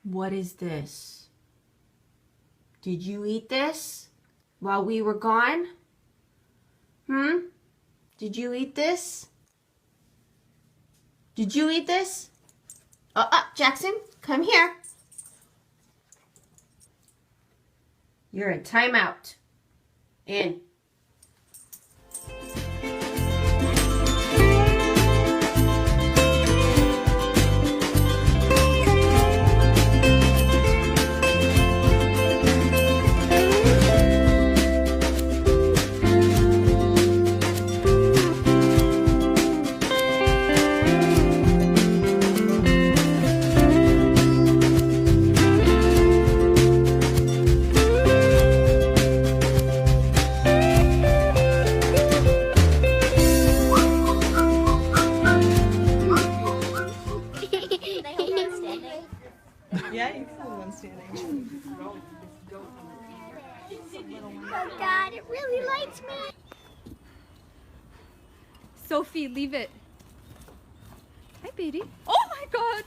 What is this? Did you eat this while we were gone? Did you eat this? Did you eat this? Jackson, come here. You're in timeout. In. Yeah, you can have one standing. Oh God, it really likes me. Sophie, leave it. Hi, baby. Oh my God.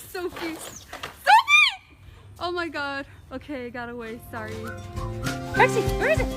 Sophie. Sophie! Oh my God. Okay, got away. Sorry. Rexy, where is it?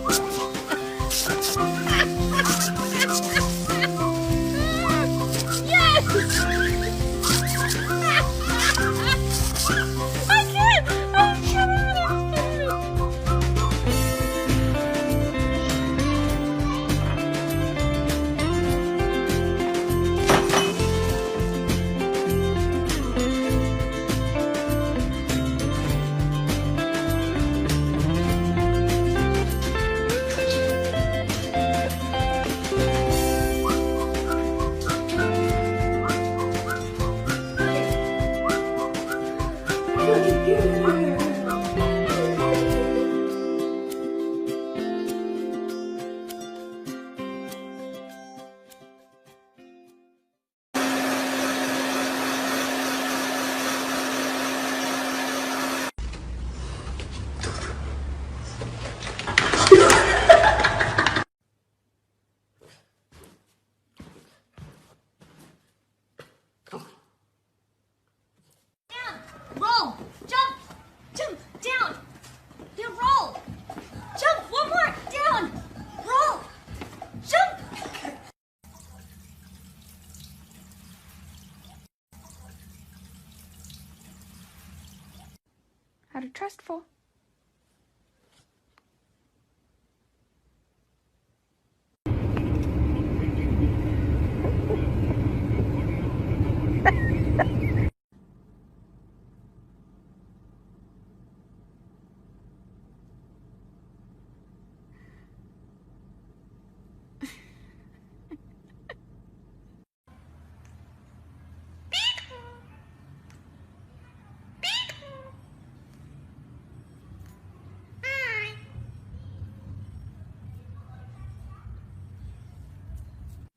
Yes! Roll! Jump! Jump! Down! Then roll! Jump! One more! Down! Roll! Jump! How to trustful.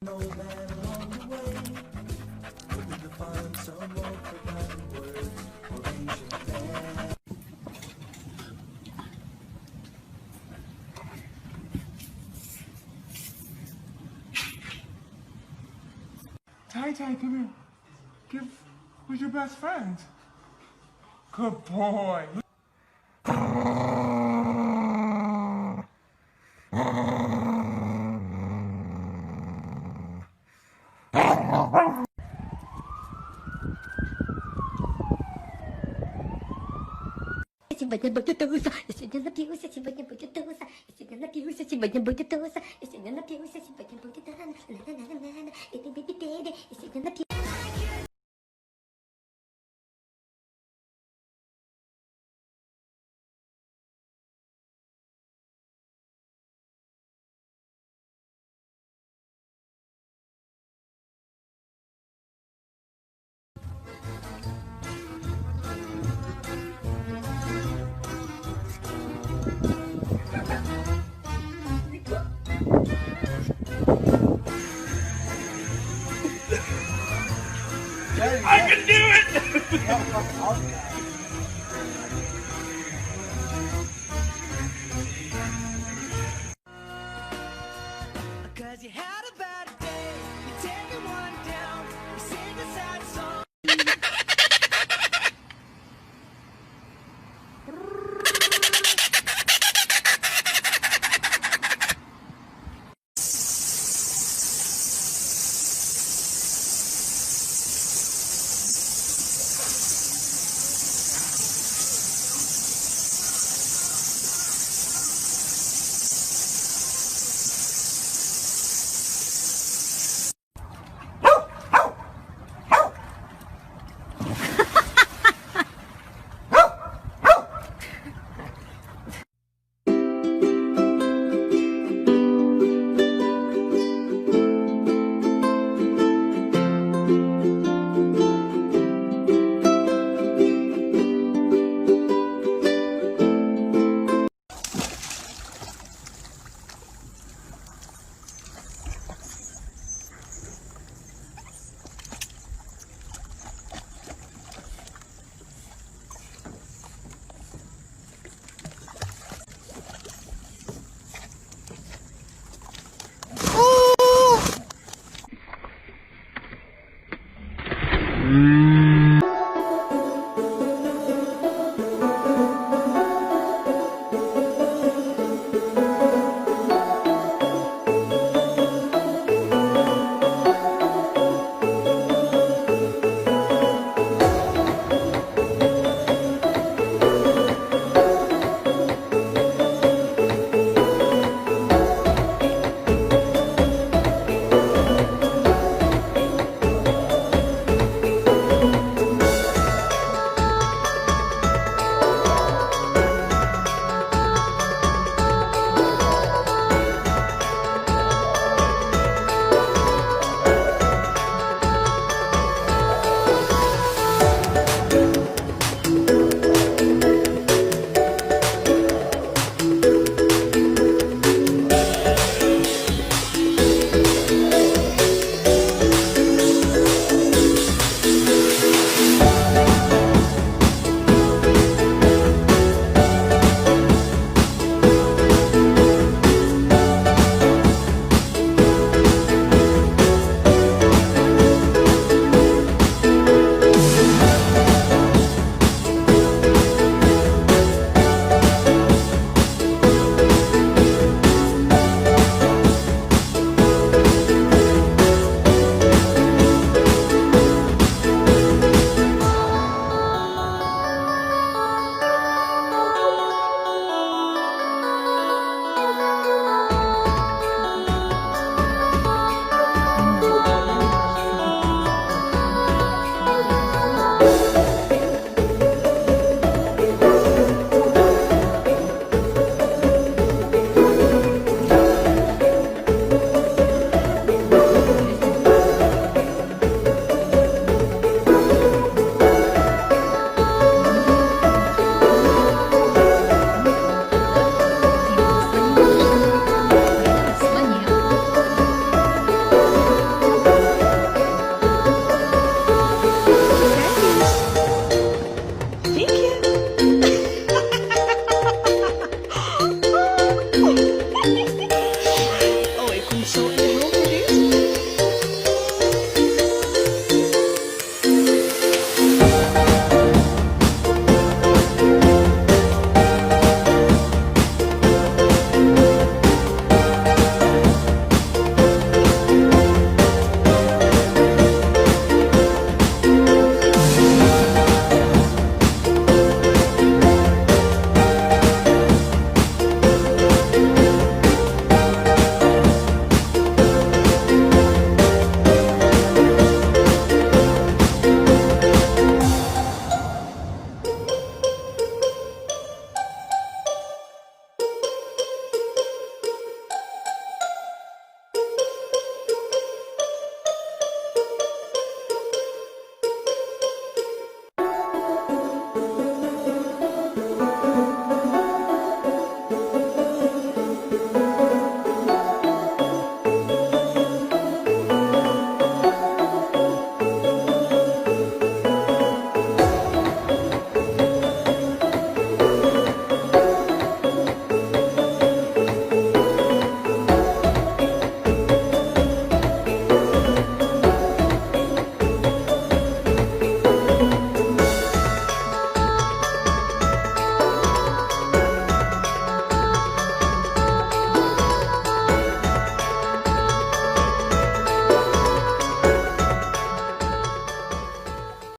No man along the way, hoping to find some more forgotten words or ancient land. Tai, come here. Who's your best friend? Good boy. Сегодня будет туса, я сегодня напьюся, сегодня будет туса, я сегодня напьюся, сегодня будет туса, я сегодня напьюся, сегодня будет тана, и ты беби, 있으면 나 비웃어. Cause you had a bad